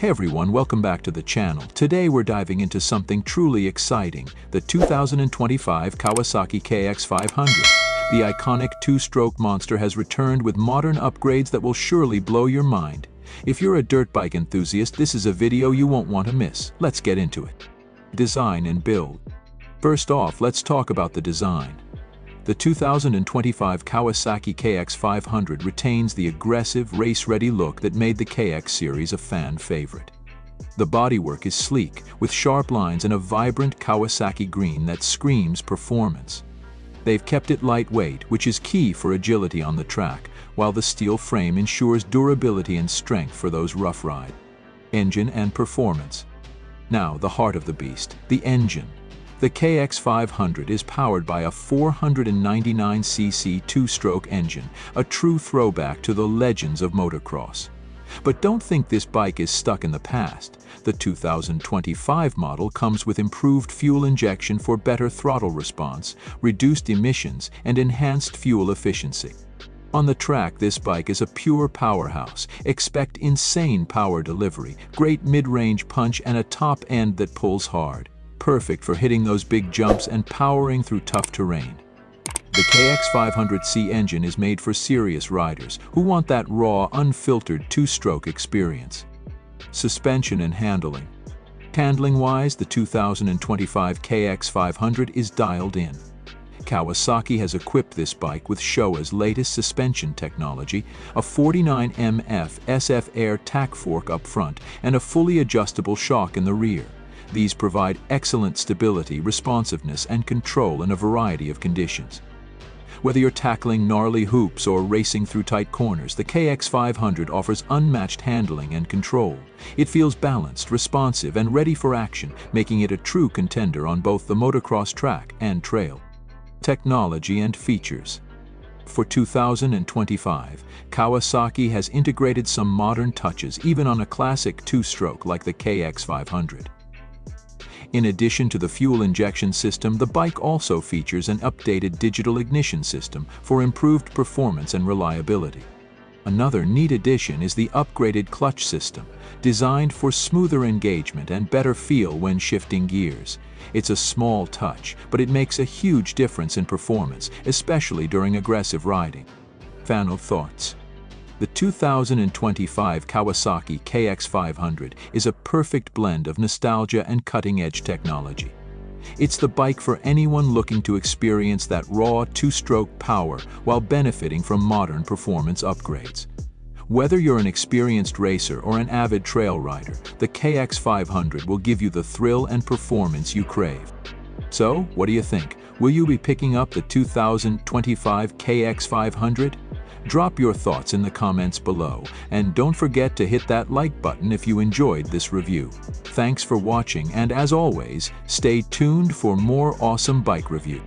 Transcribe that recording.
Hey everyone, welcome back to the channel. Today we're diving into something truly exciting, the 2025 Kawasaki KX 500. The iconic two-stroke monster has returned with modern upgrades that will surely blow your mind. If you're a dirt bike enthusiast, this is a video you won't want to miss. Let's get into it. Design and build. First off, let's talk about the design. The 2025 Kawasaki KX 500 retains the aggressive, race-ready look that made the KX series a fan favorite. The bodywork is sleek, with sharp lines and a vibrant Kawasaki green that screams performance. They've kept it lightweight, which is key for agility on the track, while the steel frame ensures durability and strength for those rough rides. Engine and performance. Now, the heart of the beast, the engine. The KX 500 is powered by a 499cc two-stroke engine, a true throwback to the legends of motocross. But don't think this bike is stuck in the past. The 2025 model comes with improved fuel injection for better throttle response, reduced emissions, and enhanced fuel efficiency. On the track, this bike is a pure powerhouse. Expect insane power delivery, great mid-range punch, and a top end that pulls hard. Perfect for hitting those big jumps and powering through tough terrain. The KX 500C engine is made for serious riders who want that raw, unfiltered two-stroke experience. Suspension and handling. Handling-wise, the 2025 KX 500 is dialed in. Kawasaki has equipped this bike with Showa's latest suspension technology, a 49mm SF Air tack fork up front, and a fully adjustable shock in the rear. These provide excellent stability, responsiveness, and control in a variety of conditions. Whether you're tackling gnarly hoops or racing through tight corners, the KX 500 offers unmatched handling and control. It feels balanced, responsive, and ready for action, making it a true contender on both the motocross track and trail. Technology and features. For 2025, Kawasaki has integrated some modern touches even on a classic two-stroke like the KX 500. In addition to the fuel injection system, the bike also features an updated digital ignition system for improved performance and reliability. Another neat addition is the upgraded clutch system, designed for smoother engagement and better feel when shifting gears. It's a small touch, but it makes a huge difference in performance, especially during aggressive riding. Final thoughts. The 2025 Kawasaki KX 500 is a perfect blend of nostalgia and cutting-edge technology. It's the bike for anyone looking to experience that raw two-stroke power while benefiting from modern performance upgrades. Whether you're an experienced racer or an avid trail rider, the KX 500 will give you the thrill and performance you crave. So, what do you think? Will you be picking up the 2025 KX 500? Drop your thoughts in the comments below, and don't forget to hit that like button if you enjoyed this review. Thanks for watching, and as always, stay tuned for more awesome bike reviews.